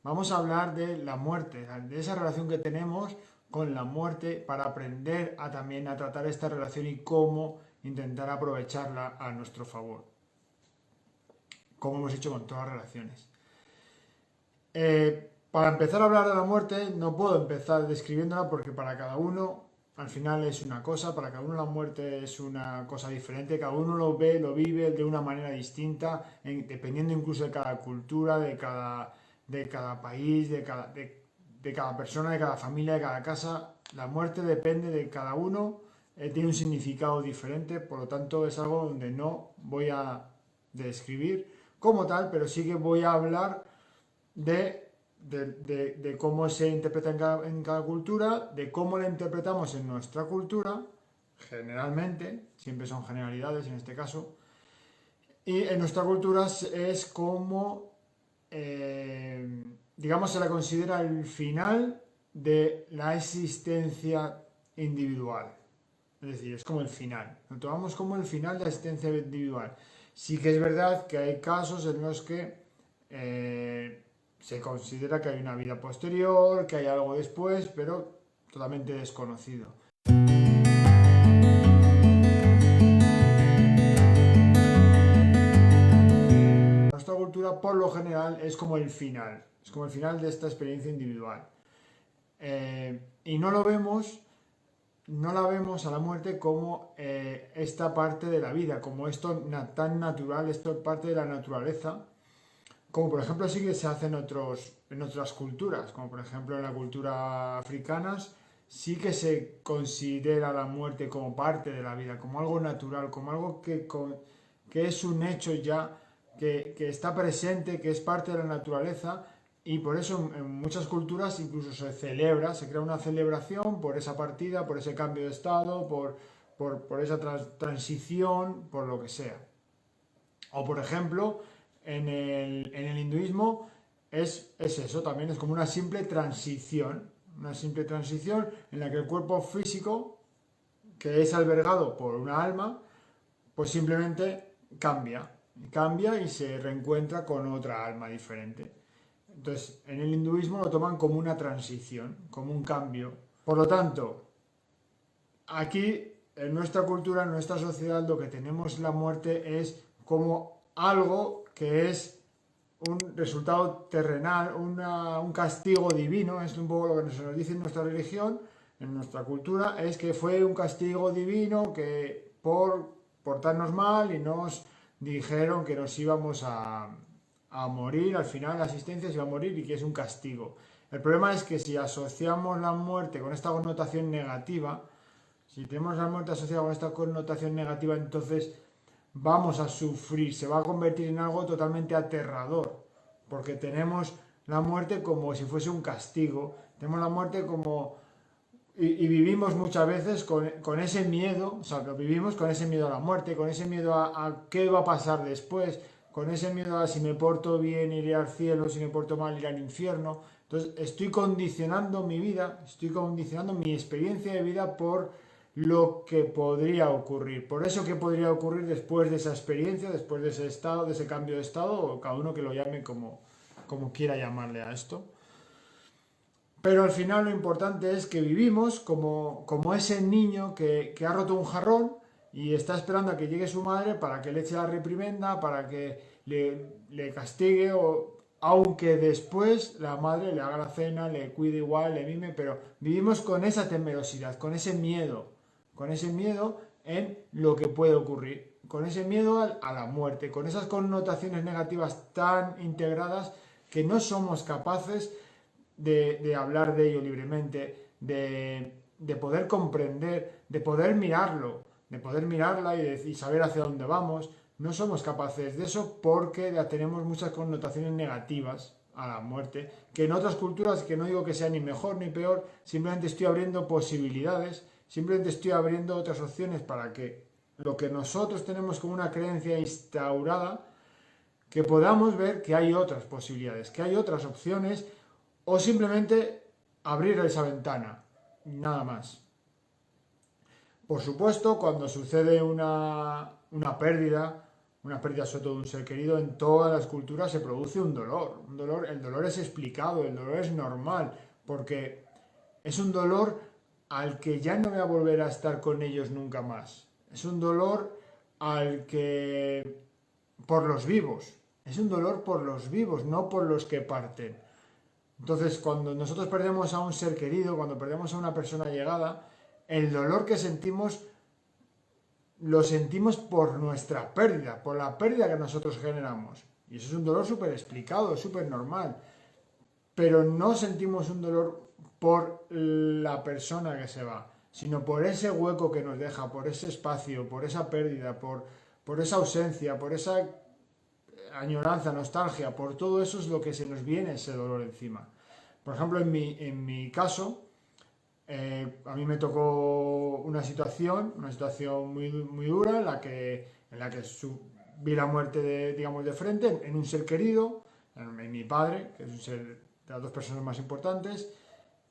Vamos a hablar de la muerte, de esa relación que tenemos con la muerte para aprender a también a tratar esta relación y cómo intentar aprovecharla a nuestro favor, como hemos hecho con todas las relaciones. Para empezar a hablar de la muerte, no puedo empezar describiéndola porque para cada uno al final es una cosa, para cada uno la muerte es una cosa diferente, cada uno lo ve, lo vive de una manera distinta, dependiendo incluso de cada cultura, de cada país, de cada persona, de cada familia, de cada casa. La muerte depende de cada uno, tiene un significado diferente, por lo tanto es algo donde no voy a describir como tal, pero sí que voy a hablar de cómo se interpreta en cada cultura, de cómo la interpretamos en nuestra cultura, generalmente, siempre son generalidades en este caso, y en nuestra cultura es como, digamos, se la considera el final de la existencia individual. Es decir, es como el final. Lo tomamos como el final de la existencia individual. Sí que es verdad que hay casos en los que se considera que hay una vida posterior, que hay algo después, pero totalmente desconocido. Nuestra cultura, por lo general, es como el final de esta experiencia individual. Y no la vemos a la muerte como esta parte de la vida, como esto tan natural, esto parte de la naturaleza, como por ejemplo sí que se hace en otras culturas, como por ejemplo en la cultura africana, sí que se considera la muerte como parte de la vida, como algo natural, como algo que es un hecho ya, que está presente, que es parte de la naturaleza. Y por eso en muchas culturas incluso se crea una celebración por esa partida, por ese cambio de estado, por esa transición, por lo que sea. O por ejemplo, en el hinduismo es eso, también es como una simple transición en la que el cuerpo físico, que es albergado por una alma, pues simplemente cambia y se reencuentra con otra alma diferente. Entonces, en el hinduismo lo toman como una transición, como un cambio. Por lo tanto, aquí, en nuestra cultura, en nuestra sociedad, lo que tenemos la muerte es como algo que es un resultado terrenal, un castigo divino, es un poco lo que se nos dice en nuestra religión, en nuestra cultura, es que fue un castigo divino que por portarnos mal y nos dijeron que nos íbamos a morir, al final de la existencia se iba a morir y que es un castigo. El problema es que si asociamos la muerte con esta connotación negativa, si tenemos la muerte asociada con esta connotación negativa, entonces vamos a sufrir, se va a convertir en algo totalmente aterrador, porque tenemos la muerte como si fuese un castigo, tenemos la muerte como... Y vivimos muchas veces con ese miedo, o sea, lo vivimos con ese miedo a la muerte, con ese miedo a qué va a pasar después, con ese miedo a si me porto bien iré al cielo, si me porto mal iré al infierno. Entonces estoy condicionando mi vida, estoy condicionando mi experiencia de vida por lo que podría ocurrir, por eso que podría ocurrir después de esa experiencia, después de ese estado, de ese cambio de estado, o cada uno que lo llame como quiera llamarle a esto. Pero al final lo importante es que vivimos como ese niño que ha roto un jarrón y está esperando a que llegue su madre para que le eche la reprimenda, para que le castigue, o aunque después la madre le haga la cena, le cuide igual, le mime, pero vivimos con esa temerosidad, con ese miedo en lo que puede ocurrir, con ese miedo a la muerte, con esas connotaciones negativas tan integradas que no somos capaces de hablar de ello libremente, de poder comprender, de poder mirarlo, de poder mirarla y saber hacia dónde vamos. No somos capaces de eso porque ya tenemos muchas connotaciones negativas a la muerte, que en otras culturas, que no digo que sea ni mejor ni peor, simplemente estoy abriendo posibilidades, simplemente estoy abriendo otras opciones para que lo que nosotros tenemos como una creencia instaurada, que podamos ver que hay otras posibilidades, que hay otras opciones, o simplemente abrir esa ventana, nada más. Por supuesto, cuando sucede una pérdida, una pérdida sobre todo de un ser querido, en todas las culturas se produce un dolor. El dolor es explicado, el dolor es normal, porque es un dolor al que ya no voy a volver a estar con ellos nunca más. Es un dolor al que por los vivos. Es un dolor por los vivos, no por los que parten. Entonces, cuando nosotros perdemos a un ser querido, cuando perdemos a una persona llegada, el dolor que sentimos lo sentimos por nuestra pérdida, por la pérdida que nosotros generamos. Y eso es un dolor súper explicado, súper normal. Pero no sentimos un dolor por la persona que se va, sino por ese hueco que nos deja, por ese espacio, por esa pérdida, por esa ausencia, por esa añoranza, nostalgia, por todo eso es lo que se nos viene ese dolor encima. Por ejemplo, en mi caso, a mí me tocó una situación muy, muy dura en la que vi la muerte digamos, de frente en un ser querido, en mi padre, que es un ser de las dos personas más importantes.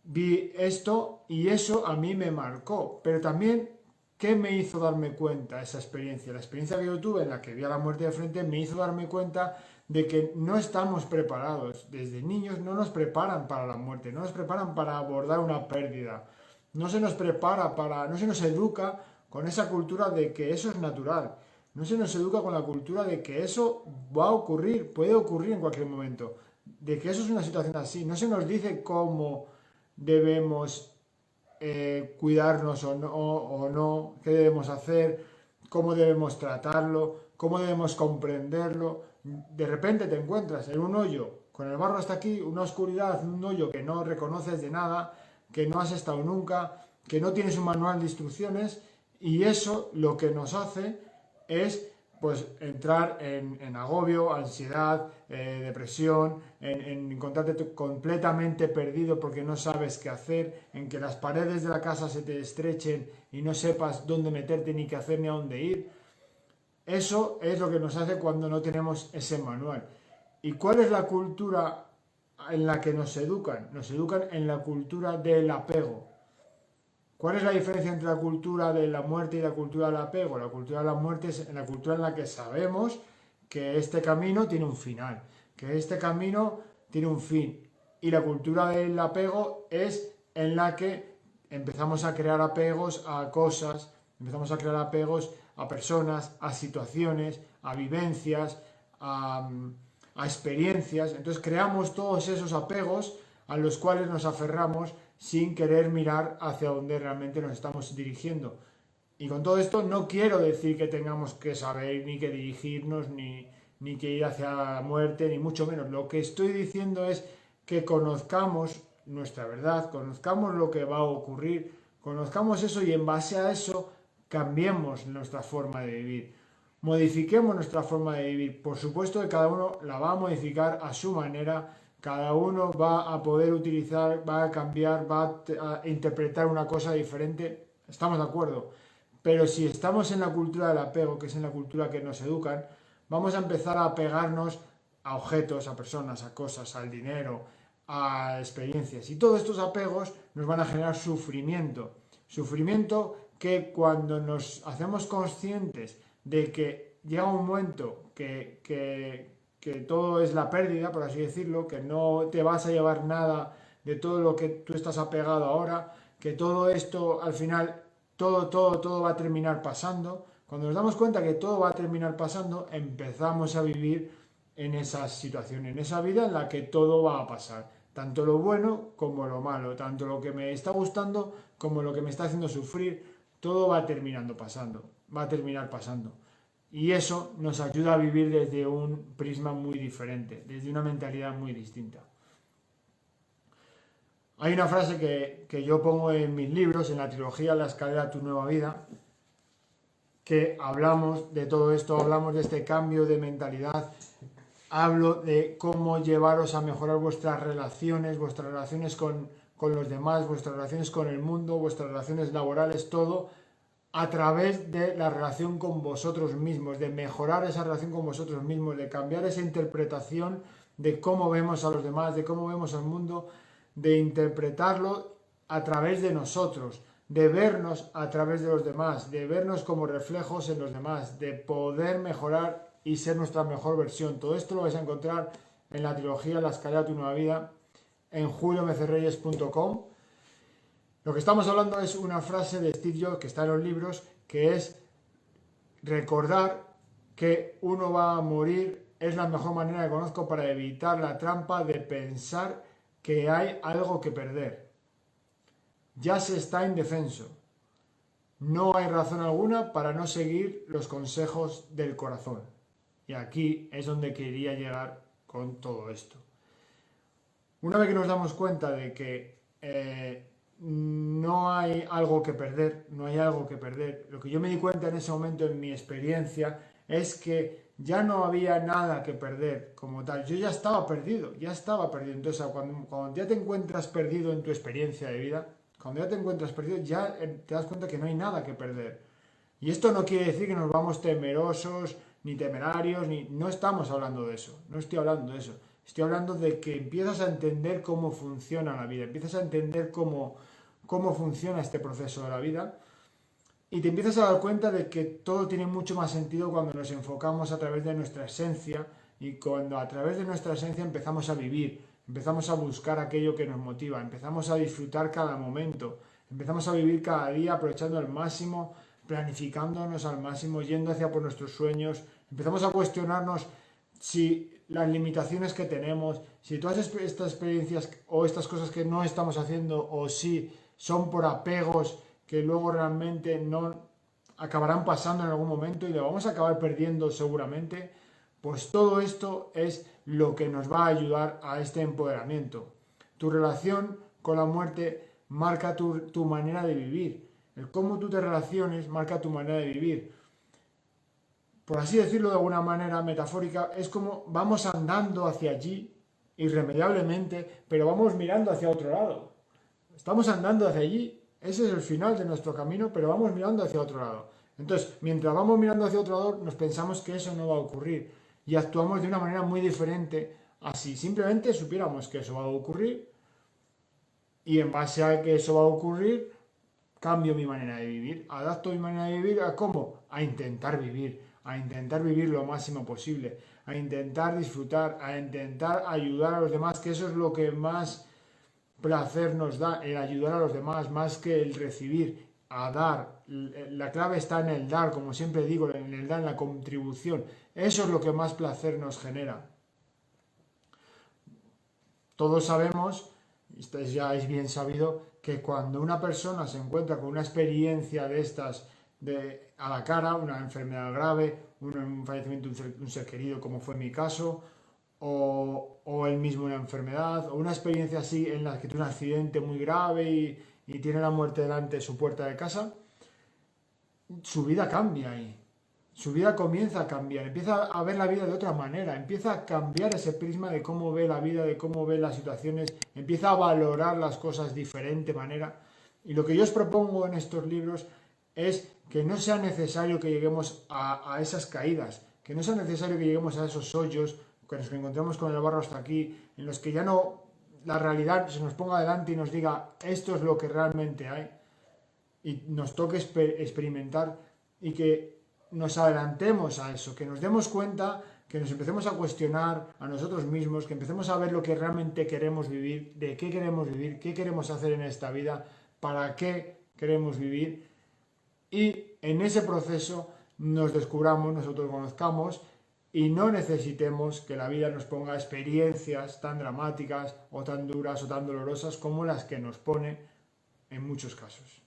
Vi esto y eso a mí me marcó, pero también, ¿qué me hizo darme cuenta esa experiencia? La experiencia que yo tuve en la que vi a la muerte de frente me hizo darme cuenta de que no estamos preparados. Desde niños no nos preparan para la muerte, no nos preparan para abordar una pérdida. No se nos prepara no se nos educa con esa cultura de que eso es natural. No se nos educa con la cultura de que eso va a ocurrir, puede ocurrir en cualquier momento. De que eso es una situación así. No se nos dice cómo debemos cuidarnos o no, qué debemos hacer, cómo debemos tratarlo, cómo debemos comprenderlo. De repente te encuentras en un hoyo con el barro hasta aquí, una oscuridad, un hoyo que no reconoces de nada, que no has estado nunca, que no tienes un manual de instrucciones, y eso lo que nos hace es pues entrar en agobio, ansiedad, depresión, en encontrarte completamente perdido porque no sabes qué hacer, en que las paredes de la casa se te estrechen y no sepas dónde meterte, ni qué hacer, ni a dónde ir. Eso es lo que nos hace cuando no tenemos ese manual. ¿Y cuál es la cultura en la que nos educan? Nos educan en la cultura del apego. ¿Cuál es la diferencia entre la cultura de la muerte y la cultura del apego? La cultura de la muerte es la cultura en la que sabemos que este camino tiene un final, que este camino tiene un fin. Y la cultura del apego es en la que empezamos a crear apegos a cosas, empezamos a crear apegos a personas, a situaciones, a vivencias, a experiencias. Entonces creamos todos esos apegos a los cuales nos aferramos sin querer mirar hacia donde realmente nos estamos dirigiendo. Y con todo esto no quiero decir que tengamos que saber ni que dirigirnos, ni que ir hacia la muerte, ni mucho menos. Lo que estoy diciendo es que conozcamos nuestra verdad, conozcamos lo que va a ocurrir, conozcamos eso y en base a eso cambiemos nuestra forma de vivir. Modifiquemos nuestra forma de vivir. Por supuesto que cada uno la va a modificar a su manera. Cada uno va a poder utilizar, va a cambiar, va a interpretar una cosa diferente. Estamos de acuerdo. Pero si estamos en la cultura del apego, que es en la cultura que nos educan, vamos a empezar a apegarnos a objetos, a personas, a cosas, al dinero, a experiencias. Y todos estos apegos nos van a generar sufrimiento. Sufrimiento que cuando nos hacemos conscientes de que llega un momento que todo es la pérdida, por así decirlo, que no te vas a llevar nada de todo lo que tú estás apegado ahora, que todo esto al final, todo va a terminar pasando. Cuando nos damos cuenta que todo va a terminar pasando, empezamos a vivir en esa situación, en esa vida en la que todo va a pasar. Tanto lo bueno como lo malo, tanto lo que me está gustando como lo que me está haciendo sufrir, todo va terminando pasando, va a terminar pasando. Y eso nos ayuda a vivir desde un prisma muy diferente, desde una mentalidad muy distinta. Hay una frase que yo pongo en mis libros, en la trilogía La escalera a tu nueva vida, que hablamos de todo esto, hablamos de este cambio de mentalidad, hablo de cómo llevaros a mejorar vuestras relaciones con los demás, vuestras relaciones con el mundo, vuestras relaciones laborales, todo a través de la relación con vosotros mismos, de mejorar esa relación con vosotros mismos, de cambiar esa interpretación de cómo vemos a los demás, de cómo vemos al mundo, de interpretarlo a través de nosotros, de vernos a través de los demás, de vernos como reflejos en los demás, de poder mejorar y ser nuestra mejor versión. Todo esto lo vais a encontrar en la trilogía La escalera a tu nueva vida en juliomcerreyes.com. Lo que estamos hablando es una frase de Steve Jobs que está en los libros, que es recordar que uno va a morir es la mejor manera que conozco para evitar la trampa de pensar que hay algo que perder. Ya se está indefenso. No hay razón alguna para no seguir los consejos del corazón. Y aquí es donde quería llegar con todo esto. Una vez que nos damos cuenta de que no hay algo que perder, lo que yo me di cuenta en ese momento en mi experiencia es que ya no había nada que perder como tal. Yo ya estaba perdido. Entonces, cuando ya te encuentras perdido en tu experiencia de vida, cuando ya te encuentras perdido, ya te das cuenta que no hay nada que perder. Y esto no quiere decir que nos vamos temerosos, ni temerarios, no estamos hablando de eso. No estoy hablando de eso. Estoy hablando de que empiezas a entender cómo funciona la vida, empiezas a entender cómo funciona este proceso de la vida y te empiezas a dar cuenta de que todo tiene mucho más sentido cuando nos enfocamos a través de nuestra esencia y cuando a través de nuestra esencia empezamos a vivir, empezamos a buscar aquello que nos motiva, empezamos a disfrutar cada momento, empezamos a vivir cada día aprovechando al máximo, planificándonos al máximo, yendo hacia por nuestros sueños, empezamos a cuestionarnos si las limitaciones que tenemos, si todas estas experiencias o estas cosas que no estamos haciendo o si son por apegos que luego realmente no acabarán pasando en algún momento y lo vamos a acabar perdiendo seguramente, pues todo esto es lo que nos va a ayudar a este empoderamiento. Tu relación con la muerte marca tu manera de vivir. El cómo tú te relaciones marca tu manera de vivir. Por así decirlo de alguna manera metafórica, es como vamos andando hacia allí, irremediablemente, pero vamos mirando hacia otro lado. Estamos andando hacia allí, ese es el final de nuestro camino, pero vamos mirando hacia otro lado. Entonces, mientras vamos mirando hacia otro lado, nos pensamos que eso no va a ocurrir y actuamos de una manera muy diferente a si simplemente supiéramos que eso va a ocurrir y en base a que eso va a ocurrir, cambio mi manera de vivir, adapto mi manera de vivir a cómo, a intentar vivir lo máximo posible, a intentar disfrutar, a intentar ayudar a los demás, que eso es lo que más placer nos da, el ayudar a los demás, más que el recibir, a dar. La clave está en el dar, como siempre digo, en el dar, en la contribución. Eso es lo que más placer nos genera. Todos sabemos, esto ya es bien sabido, que cuando una persona se encuentra con una experiencia de estas a la cara, una enfermedad grave, un fallecimiento de un ser querido, como fue mi caso, o él mismo una enfermedad, o una experiencia así en la que tiene un accidente muy grave y tiene la muerte delante de su puerta de casa, su vida cambia ahí. Su vida comienza a cambiar, empieza a ver la vida de otra manera, empieza a cambiar ese prisma de cómo ve la vida, de cómo ve las situaciones, empieza a valorar las cosas de diferente manera. Y lo que yo os propongo en estos libros es que no sea necesario que lleguemos a esas caídas, que no sea necesario que lleguemos a esos hoyos, que nos encontremos con el barro hasta aquí, en los que ya no la realidad se nos ponga delante y nos diga esto es lo que realmente hay, y nos toque experimentar y que nos adelantemos a eso, que nos demos cuenta, que nos empecemos a cuestionar a nosotros mismos, que empecemos a ver lo que realmente queremos vivir, de qué queremos hacer en esta vida, para qué queremos vivir, y en ese proceso nos descubramos, nos autoconozcamos y no necesitemos que la vida nos ponga experiencias tan dramáticas o tan duras o tan dolorosas como las que nos pone en muchos casos.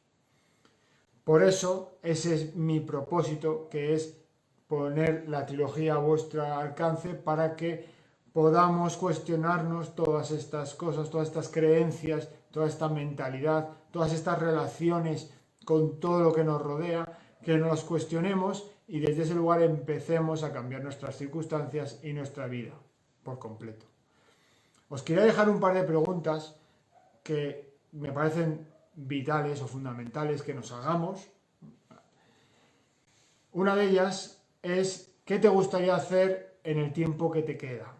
Por eso, ese es mi propósito, que es poner la trilogía a vuestro alcance para que podamos cuestionarnos todas estas cosas, todas estas creencias, toda esta mentalidad, todas estas relaciones con todo lo que nos rodea, que nos cuestionemos y desde ese lugar empecemos a cambiar nuestras circunstancias y nuestra vida por completo. Os quería dejar un par de preguntas que me parecen vitales o fundamentales que nos hagamos. Una de ellas es ¿qué te gustaría hacer en el tiempo que te queda?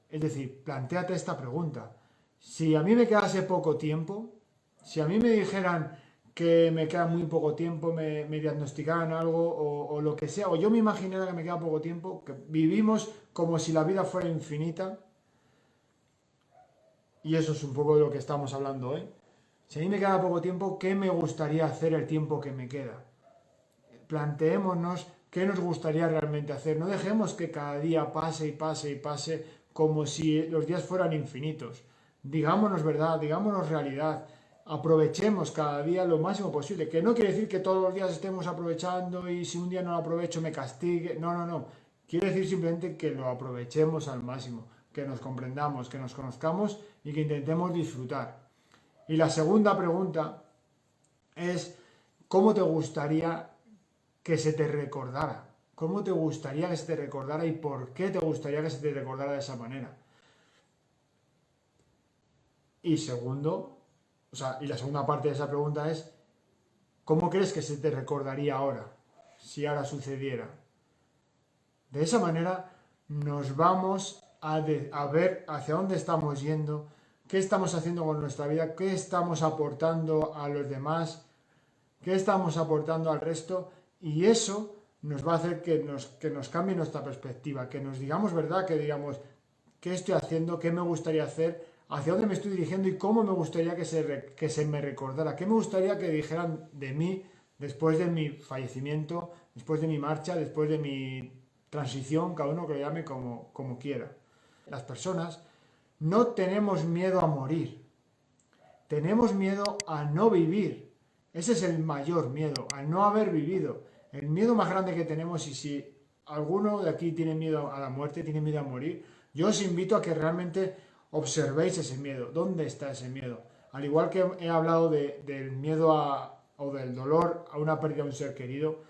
Es decir, plantéate esta pregunta. Si a mí me quedase poco tiempo, si a mí me dijeran que me queda muy poco tiempo, me diagnosticaran algo o lo que sea, o yo me imaginara que me queda poco tiempo, que vivimos como si la vida fuera infinita, y eso es un poco de lo que estamos hablando hoy. Si a mí me queda poco tiempo, ¿qué me gustaría hacer el tiempo que me queda? Planteémonos qué nos gustaría realmente hacer. No dejemos que cada día pase y pase y pase como si los días fueran infinitos. Digámonos verdad, digámonos realidad. Aprovechemos cada día lo máximo posible. Que no quiere decir que todos los días estemos aprovechando y si un día no lo aprovecho me castigue. No, no, no. Quiere decir simplemente que lo aprovechemos al máximo. Que nos comprendamos, que nos conozcamos y que intentemos disfrutar. Y la segunda pregunta es, ¿cómo te gustaría que se te recordara? ¿Cómo te gustaría que se te recordara y por qué te gustaría que se te recordara de esa manera? Y segundo, y la segunda parte de esa pregunta es, ¿cómo crees que se te recordaría ahora? Si ahora sucediera. De esa manera nos vamos a ver hacia dónde estamos yendo, qué estamos haciendo con nuestra vida, qué estamos aportando a los demás, qué estamos aportando al resto, y eso nos va a hacer que nos cambie nuestra perspectiva, que nos digamos verdad, que digamos qué estoy haciendo, qué me gustaría hacer, hacia dónde me estoy dirigiendo y cómo me gustaría que se me recordara, qué me gustaría que dijeran de mí después de mi fallecimiento, después de mi marcha, después de mi transición, cada uno que lo llame como quiera. Las personas no tenemos miedo a morir, tenemos miedo a no vivir. Ese es el mayor miedo, al no haber vivido. El miedo más grande que tenemos, y si alguno de aquí tiene miedo a la muerte, tiene miedo a morir, yo os invito a que realmente observéis ese miedo. ¿Dónde está ese miedo? Al igual que he hablado del miedo o del dolor a una pérdida de un ser querido,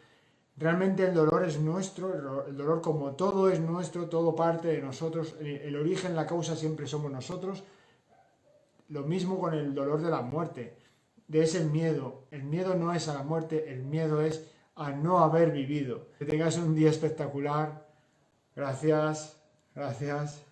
realmente el dolor es nuestro, el dolor como todo es nuestro, todo parte de nosotros, el origen, la causa siempre somos nosotros. Lo mismo con el dolor de la muerte, de ese miedo. El miedo no es a la muerte, el miedo es a no haber vivido. Que tengas un día espectacular. Gracias, gracias.